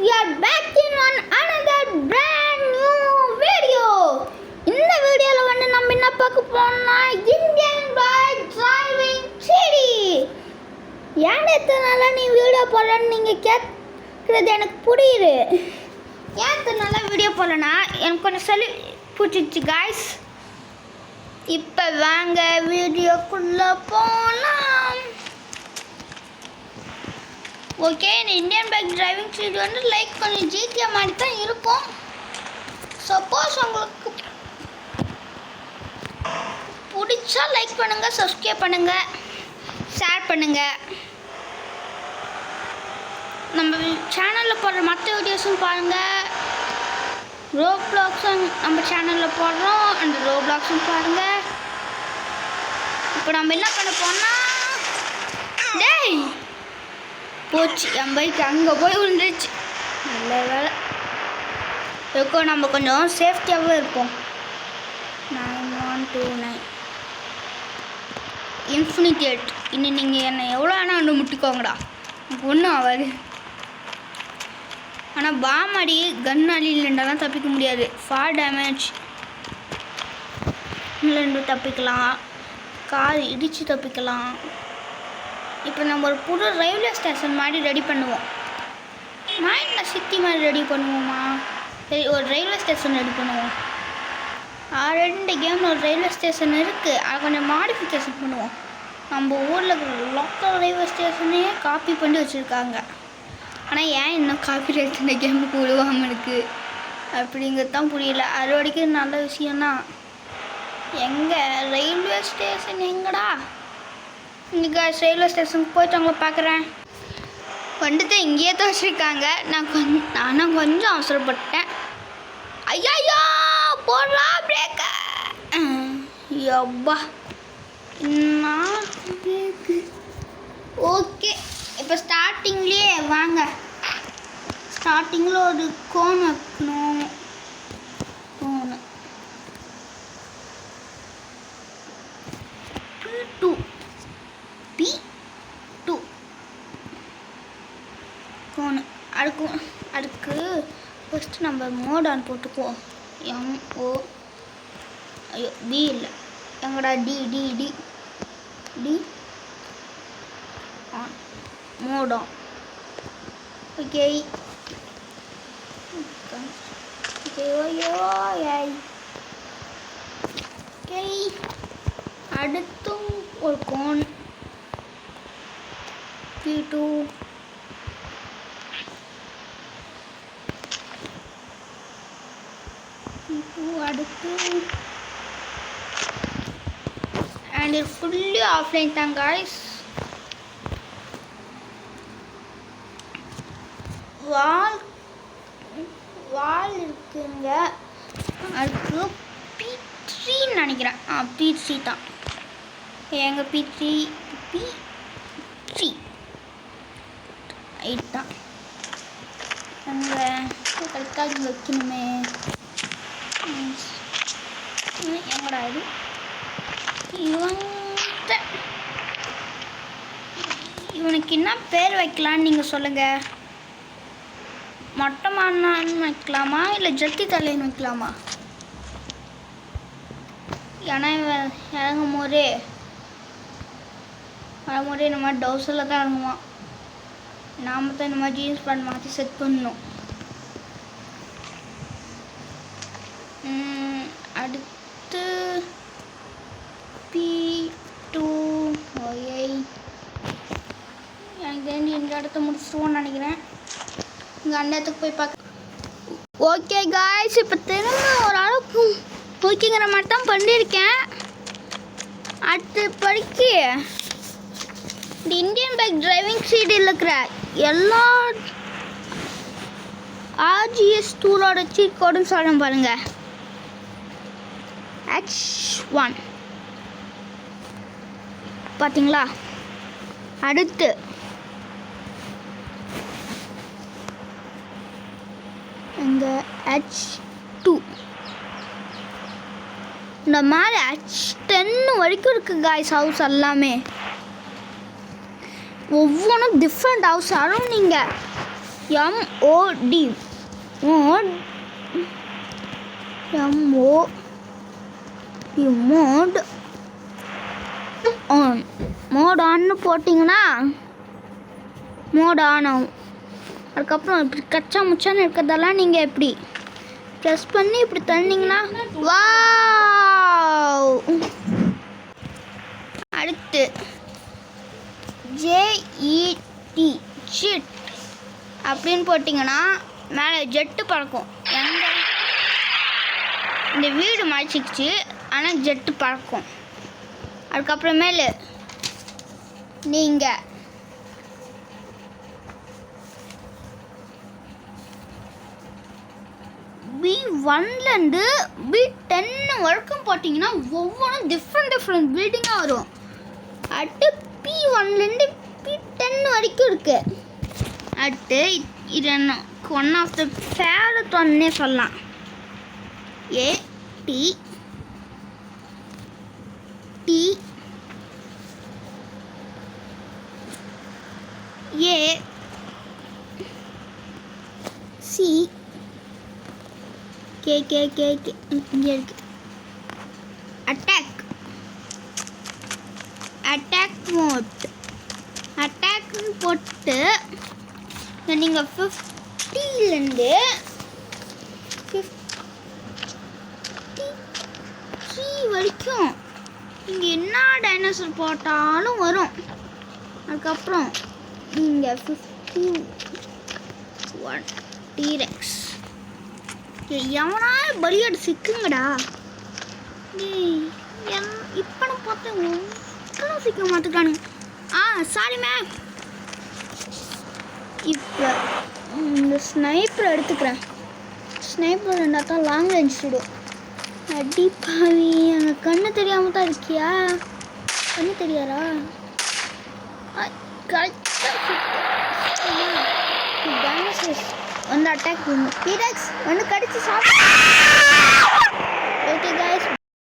we are back in on another brand new video. இந்த வீடியோல வந்து நம்ம என்ன பார்க்க போறோம்னா இந்தியன் பைக் டிரைவிங் சிடி. ஏன் எத்தனால நீ வீடியோ போடலன்னு நீங்க கேட்கறது எனக்கு புரியுது. ஏன் எத்தனால வீடியோ போடலனா எனக்கு கொஞ்சம் சொல்லி புடிச்சிச்சு गाइस. இப்போ வாங்க வீடியோக்குள்ள போலாம். ஓகே, இந்த இந்தியன் பைக் டிரைவிங் சீட் வந்து லைக் கொஞ்சம் ஜிடிஏ மாதிரி தான் இருக்கும். சப்போஸ் உங்களுக்கு பிடிச்சா லைக் பண்ணுங்கள், சப்ஸ்கிரைப் பண்ணுங்கள், ஷேர் பண்ணுங்கள். நம்ம சேனலில் போடுற மற்ற வீடியோஸும் பாருங்கள். ரோப்ளாக்ஸும் நம்ம சேனலில் போடுறோம், அந்த ரோப்ளாக்ஸும் பாருங்கள். இப்போ நம்ம என்ன பண்ண போனால் டேய் போச்சு, என் பைக் அங்கே போய் விழுந்துருச்சு. நல்ல வேலை. இருக்கோ நம்ம கொஞ்சம் சேஃப்டியாகவே இருப்போம். 9129 இன்ஃபினிட்டி 8. இன்னும் நீங்கள் என்னை எவ்வளோ ஆனால் வந்து முட்டிக்கோங்கடா, எனக்கு ஒன்றும் ஆகாது. ஆனால் பாமாடி கன் அடியிலண்டாலாம் தப்பிக்க முடியாது. ஃபார் டேமேஜ் இல்லைன்னு தப்பிக்கலாம், கார் இடித்து தப்பிக்கலாம். இப்போ நம்ம ஒரு புது ரயில்வே ஸ்டேஷன் மாதிரி ரெடி பண்ணுவோம். மைண்டில் சிட்டி மாதிரி ரெடி பண்ணுவோமா? சரி, ஒரு ரயில்வே ஸ்டேஷன் ரெடி பண்ணுவோம். ஆல்ரெடி இந்த கேமில் ஒரு ரயில்வே ஸ்டேஷன் இருக்குது, அதை கொஞ்சம் மாடிஃபிகேஷன் பண்ணுவோம். நம்ம ஊரில் இருக்கிற லோக்கல் ரயில்வே ஸ்டேஷனையே காப்பி பண்ணி வச்சுருக்காங்க. ஆனால் ஏன் இன்னும் காப்பி ரைட் இந்த கேமுக்கு விடுவாமல் இருக்குது அப்படிங்கிறது தான் புரியல. அது வரைக்கும் நல்ல விஷயம்தான். எங்கே ரயில்வே ஸ்டேஷன் எங்கடா? இன்றைக்கி ரயில்வே ஸ்டேஷனுக்கு போயிட்டு அவங்கள பார்க்குறேன். வந்துட்டு இங்கேயே தான் வச்சுருக்காங்க. நானும் கொஞ்சம் அவசரப்பட்டேன். ஐயா போடுறா பிரேக்க. யப்பா என்ன பிரேக்கு. ஓகே, இப்போ ஸ்டார்டிங்லேயே வாங்க. ஸ்டார்டிங்கில் ஒரு கோன் வைக்கணும். கோனு P2 கோனு அதுக்கு ஃபஸ்ட்டு நம்ம மோட் ஆன் போட்டுக்குவோம். MO ஐயோ B இல்லை, எங்கடா D on, mode on. Okay okay, அடுத்தும் ஒரு கோன் P2. அடுத்து அண்ட் இது ஃபுல்லி ஆஃப்லைன் தான் காய்ஸ். வால் இருக்குங்க. அதுக்கு P3 நினைக்கிறேன். P3 தான். எங்கள் P3 8 தான். அங்கே கரெக்டாக வைக்கணுமே. எங்கடா இது? இவனுக்கு என்ன பேர் வைக்கலான்னு நீங்கள் சொல்லுங்கள். மொட்டை மானான்னு வைக்கலாமா இல்லை ஜட்டி தலைன்னு வைக்கலாமா? ஏன்னா இறங்கும் போதே வரும்போதே இந்த மாதிரி டவுசரில் தான் இறங்குவான். நாம் தான் இந்த மாதிரி ஜீன்ஸ் பேண்ட் மாற்றி செட் பண்ணணும். அடுத்து P2 எனக்கு தெரிஞ்சு இந்த இடத்த முடிச்சுடுவோன்னு நினைக்கிறேன். இங்கே அந்த இடத்துக்கு போய் பார்க்க. ஓகே காய்ஸ், இப்போ திரும்ப ஒரு அளவுக்கு ஓகேங்கிற மாதிரி தான் பண்ணியிருக்கேன். அடுத்து படிக்க இந்த இந்தியன் பைக் டிரைவிங் சீட்டில் இருக்கிற எல்லா RGS டூலோட சீட் கோடுன்னு சொல்ல பாருங்கள். H1 பார்த்தீங்களா? அடுத்து இந்த H2 இந்த மாதிரி H10 வரைக்கும் இருக்குது காய்ஸ். ஹவுஸ் எல்லாமே ஒவ்வொன்றும் டிஃப்ரெண்ட் ஹவுஸ். அதுவும் நீங்கள் MOD mode mode on mode ஆன்னு போட்டிங்கன்னா மோட் ஆன் ஆகும். அதுக்கப்புறம் இப்படி கச்சா முச்சான்னு இருக்கிறதெல்லாம் நீங்கள் எப்படி ப்ரெஸ் பண்ணி இப்படி தள்ளிங்கன்னா வாவ். அடுத்து JET ஜெட் அப்படின்னு போட்டிங்கன்னா மேலே ஜெட்டு பறக்கும். எங்கே இந்த வீடு மறைச்சிக்கிச்சு, ஆனால் ஜெட்டு பறக்கும். அதுக்கப்புறமேலு நீங்கள் B1லேருந்து B10 வரைக்கும் போட்டிங்கன்னா ஒவ்வொன்றும் டிஃப்ரெண்ட் பில்டிங்காக வரும். அடுத்து P1லேருந்து P10 வரைக்கும் இருக்குது. அடுத்து இது ஒன் ஆஃப் த ஃபேவரட் ஒன்னே சொல்லலாம். AT C K இங்கே இருக்கு. அட்டாக் மோட் அட்டாக்னு போட்டு நீங்கள் 50லேருந்து 53 வரைக்கும் நீங்கள் என்ன டைனோசர் போட்டாலும் வரும். அதுக்கப்புறம் நீங்கள் 51 டீரெக்ஸ் எவனாலும் பலியாடு சிக்குங்கடா. இப்போ நான் பார்த்தேன் சிக்க மாட்டுக்கானுங்க. Sorry ma'am. இப்போ இந்த ஸ்னைப்பர் எடுத்துக்கிறேன். ஸ்னைப்பர் இருந்தால் தான் லாங் ரேஞ்ச் சுடும். அடி பாவி, அங்கே கண்ணு தெரியாமல் தான் இருக்கியா? கண்ணு தெரியாரா? வந்து அட்டாக் பண்ணும். டீரெக்ஸ் வந்து கடிச்சு சாப்பிட்டு. Okay guys.